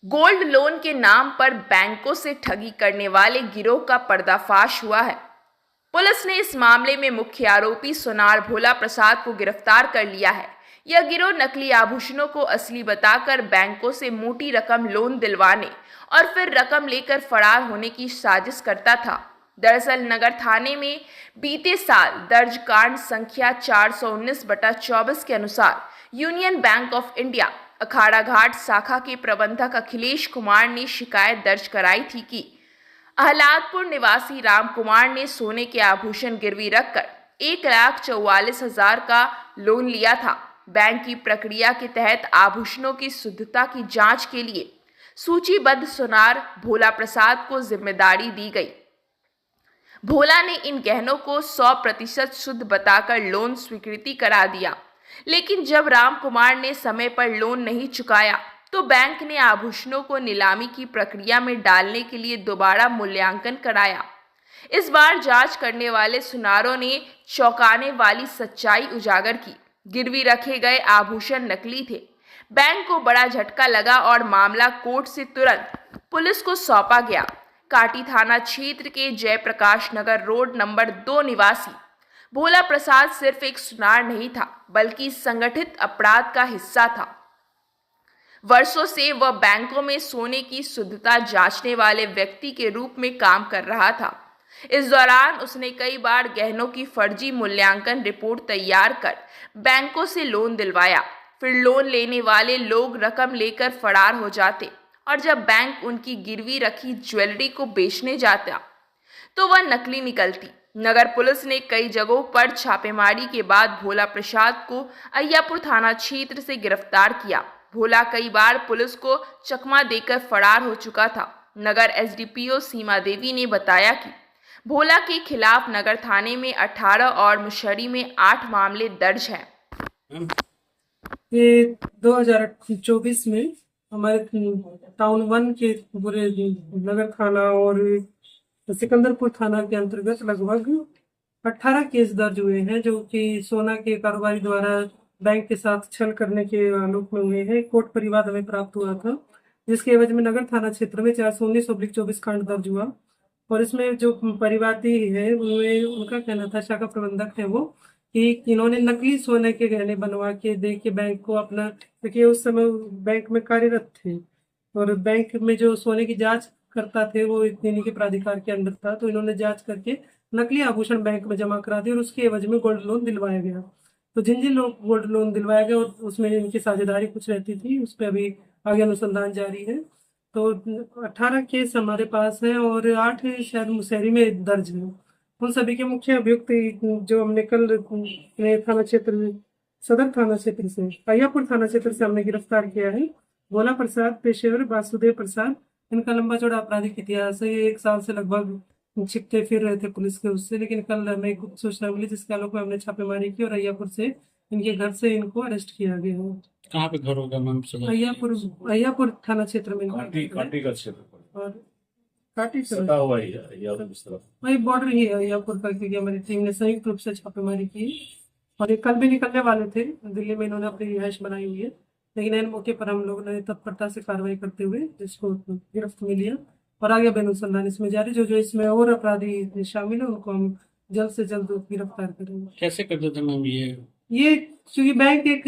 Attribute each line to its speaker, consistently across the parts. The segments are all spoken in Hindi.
Speaker 1: गोल्ड लोन के नाम पर बैंकों से ठगी करने वाले गिरोह का पर्दाफाश हुआ है। पुलिस ने इस मामले में मुख्य आरोपी सोनार भोला प्रसाद को गिरफ्तार कर लिया है। यह गिरोह नकली आभूषणों को असली बताकर बैंकों से मोटी रकम लोन दिलवाने और फिर रकम लेकर फरार होने की साजिश करता था। दरअसल नगर थाने में बीते साल दर्ज कांड संख्या 419/24 के अनुसार यूनियन बैंक ऑफ इंडिया अखाड़ा घाट शाखा के प्रबंधक अखिलेश कुमार ने शिकायत दर्ज कराई थी कि अहलादपुर निवासी राम कुमार ने सोने के आभूषण गिरवी रखकर 1,44,000 का लोन लिया था। बैंक की प्रक्रिया के तहत आभूषणों की शुद्धता की जांच के लिए सूचीबद्ध सोनार भोला प्रसाद को जिम्मेदारी दी गई। भोला ने इन गहनों को 100% शुद्ध बताकर लोन स्वीकृति करा दिया, लेकिन जब राम कुमार ने समय पर लोन नहीं चुकाया तो बैंक ने आभूषणों को नीलामी की प्रक्रिया में डालने के लिए दोबारा मूल्यांकन कराया। इस बार जांच करने वाले सुनारों ने चौंकाने वाली सच्चाई उजागर की। गिरवी रखे गए आभूषण नकली थे। बैंक को बड़ा झटका लगा और मामला कोर्ट से तुरंत पुलिस को सौंपा गया। काटी थाना क्षेत्र के जयप्रकाश नगर रोड नंबर 2 निवासी भोला प्रसाद सिर्फ एक सुनार नहीं था, बल्कि संगठित अपराध का हिस्सा था। वर्षों से वह बैंकों में सोने की शुद्धता जांचने वाले व्यक्ति के रूप में काम कर रहा था। इस दौरान उसने कई बार गहनों की फर्जी मूल्यांकन रिपोर्ट तैयार कर बैंकों से लोन दिलवाया। फिर लोन लेने वाले लोग रकम लेकर फरार हो जाते और जब बैंक उनकी गिरवी रखी ज्वेलरी को बेचने जाता तो वह नकली निकलती। नगर पुलिस ने कई जगहों पर छापेमारी के बाद भोला प्रसाद को अय्यापुर थाना क्षेत्र से गिरफ्तार किया। भोला कई बार पुलिस को चकमा देकर फरार हो चुका था। नगर एसडीपीओ सीमा देवी ने बताया कि भोला के खिलाफ नगर थाने में 18 और मुशर्री में 8 मामले दर्ज हैं।
Speaker 2: ये 2024 में हमारे टाउन 1 के पूरे नगर थाना और सिकंदरपुर थाना के अंतर्गत लगभग 18 केस दर्ज हुए हैं, जो कि सोना के कारोबारी द्वारा बैंक के साथ छल करने के आरोप में हुए हैं। कोर्ट परिवाद हमें प्राप्त हुआ था, जिसके एवज में नगर थाना क्षेत्र में 419/24 कांड दर्ज हुआ। और इसमें जो परिवादी है उनमें उनका कहना था, शाखा प्रबंधक है वो, कि इन्होंने नकली सोने के गहने बनवा के दे के बैंक को अपना, क्योंकि उस समय बैंक में कार्यरत थे और बैंक में जो सोने की जांच करता थे वो इन्हीं के प्राधिकार के अंडर था, तो इन्होंने जांच करके नकली आभूषण बैंक में जमा करा दिए और उसके एवज में गोल्ड लोन दिलवाया गया। तो जिन जिन लोग गोल्ड लोन दिलवाया गया और उसमें इनकी साझेदारी कुछ रहती थी, उस पर अभी आगे अनुसंधान जारी है। तो 18 केस हमारे पास है और 8 शायद मुशहरी में दर्ज है। उन सभी के मुख्य अभियुक्त जो हमने कल थाना क्षेत्र सदर थाना क्षेत्र से अय्यापुर थाना क्षेत्र से हमने गिरफ्तार किया है। भोला प्रसाद पेशेवर वासुदेव प्रसाद, इनका लंबा चौड़ा आपराधिक इतिहास है। ये 1 साल से लगभग छिपते फिर रहे थे पुलिस के उससे, लेकिन कल हमें गुप्त सूचना मिली, जिसके आलोक में हमने छापेमारी की और अय्यापुर से इनके घर से इनको अरेस्ट किया गया है।
Speaker 3: कहाँ पे घर होगा मैम?
Speaker 2: अय्यापुर थाना क्षेत्र में
Speaker 4: काटी का क्षेत्र
Speaker 2: और काटी
Speaker 4: सटा हुआ ही है या उस तरफ
Speaker 2: वही बॉर्डर ही है अय्यापुर का, क्योंकि हमारी टीम ने संयुक्त रूप से छापेमारी की और ये कल भी निकलने वाले थे। दिल्ली में इन्होंने अपनी रिहाइश बनाई हुई है, लेकिन इन मौके पर हम लोगों ने तत्परता से कार्रवाई करते हुए इसको गिरफ्त में लिया और आगे अनुसंधान इसमें जारी। जो इसमें और अपराधी शामिल है उनको हम जल्द से जल्द गिरफ्तार करेंगे।
Speaker 3: कैसे कर देते मैम
Speaker 2: ये क्योंकि बैंक एक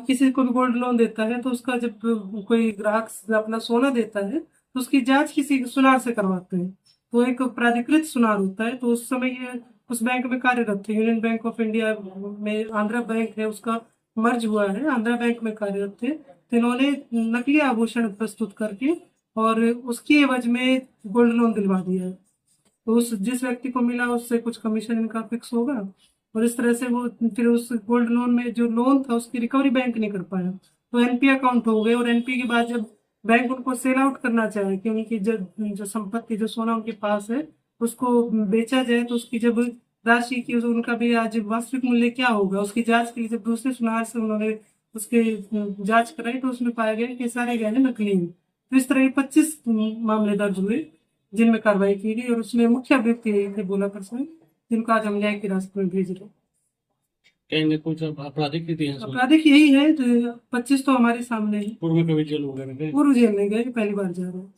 Speaker 2: किसी को भी गोल्ड लोन देता है तो उसका जब कोई ग्राहक अपना सोना देता है तो उसकी जांच किसी सुनार से करवाते हैं, तो एक प्राधिकृत सुनार होता है। तो उस समय ये उस बैंक में कार्यरत थे। यूनियन बैंक ऑफ इंडिया में आंध्रा बैंक है, उसका मर्ज हुआ है, आंध्रा बैंक में कार्यरत थे। तो इन्होंने नकली आभूषण प्रस्तुत करके और उसके एवज में गोल्ड लोन दिलवा दिया है। तो उस जिस व्यक्ति को मिला उससे कुछ कमीशन इनका फिक्स होगा और इस तरह से वो फिर उस गोल्ड लोन में जो लोन था उसकी रिकवरी बैंक नहीं कर पाया, तो एनपीए अकाउंट हो गए। और एनपीए के बाद जब बैंक उनको सेल आउट करना चाहे कि उनकी जो संपत्ति जो सोना उनके पास है उसको बेचा जाए, तो उसकी जब राशि की उनका भी आज वास्तविक मूल्य क्या होगा उसकी जांच के लिए जब दूसरे सुनार से उन्होंने उसके जांच कराई तो उसमें पाया गया कि सारे गहने नकली हैं। तो इस तरह 25 मामले दर्ज हुए जिनमें कार्रवाई की गई और उसमें मुख्य अभियुक्त यही थे भोला प्रसाद, जिनको आज हम न्यायिक हिरासत में भेज रहे हैं।
Speaker 3: कहीं कुछ आपराधिक इतिहास में
Speaker 2: आपराधिक यही है, तो 25 तो हमारे सामने है।
Speaker 3: पूर्व में कभी जेल वगैरह गए?
Speaker 2: पूर्व जेल नहीं गए, पहली बार जा रहे हैं।